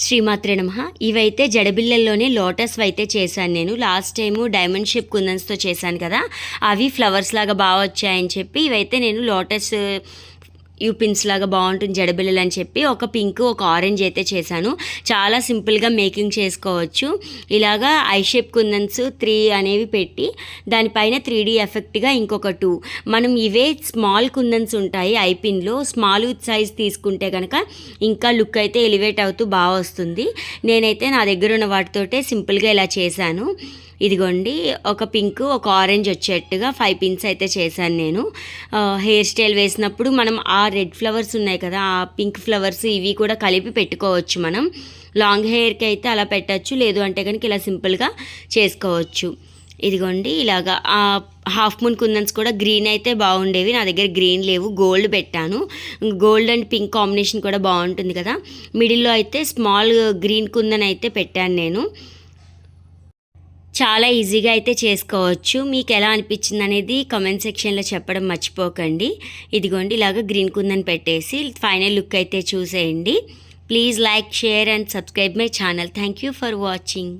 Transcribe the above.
శ్రీమాత్రే నమః. ఇవైతే జడబిళ్ళల్లోనే లోటస్ అయితే చేశాను నేను. లాస్ట్ టైము డైమండ్ షేప్ కుందన్స్తో చేశాను కదా, అవి ఫ్లవర్స్ లాగా బాగా వచ్చాయని చెప్పి ఇవైతే నేను లోటస్ యూపిన్స్ లాగా బాగుంటుంది జడబిళ్ళలు అని చెప్పి ఒక పింక్ ఒక ఆరెంజ్ అయితే చేశాను. చాలా సింపుల్గా మేకింగ్ చేసుకోవచ్చు. ఇలాగా ఐ షేప్ కుందన్స్ 3 అనేవి పెట్టి దానిపైన 3D ఎఫెక్ట్గా ఇంకొక 2 మనం ఇవే స్మాల్ కుందన్స్ ఉంటాయి ఐపిన్లో, స్మాల్ సైజ్ తీసుకుంటే కనుక ఇంకా లుక్ అయితే ఎలివేట్ అవుతూ బాగా వస్తుంది. నేనైతే నా దగ్గర ఉన్న వాటితోటే సింపుల్గా ఇలా చేశాను. ఇదిగోండి, ఒక పింక్ ఒక ఆరెంజ్ వచ్చేట్టుగా 5 పిన్స్ అయితే చేశాను నేను. హెయిర్ స్టైల్ వేసినప్పుడు మనం ఆ రెడ్ ఫ్లవర్స్ ఉన్నాయి కదా, ఆ పింక్ ఫ్లవర్స్ ఇవి కూడా కలిపి పెట్టుకోవచ్చు. మనం లాంగ్ హెయిర్కి అయితే అలా పెట్టచ్చు, లేదు అంటే కనుక ఇలా సింపుల్గా చేసుకోవచ్చు. ఇదిగోండి, ఇలాగా హాఫ్ మూన్ కుందన్స్ కూడా గ్రీన్ అయితే బాగుండేవి, నా దగ్గర గ్రీన్ లేవు, గోల్డ్ పెట్టాను. గోల్డ్ అండ్ పింక్ కాంబినేషన్ కూడా బాగుంటుంది కదా. మిడిల్లో అయితే స్మాల్ గ్రీన్ కుందన్ అయితే పెట్టాను నేను. చాలా ఈజీగా అయితే చేసుకోవచ్చు. మీకు ఎలా అనిపించింది అనేది కామెంట్ సెక్షన్లో చెప్పడం మర్చిపోకండి. ఇదిగోండి, ఇలాగ గ్రీన్ కుందని పెట్టేసి ఫైనల్ లుక్ అయితే చూసేయండి. Please like, share and subscribe my channel. Thank you for watching.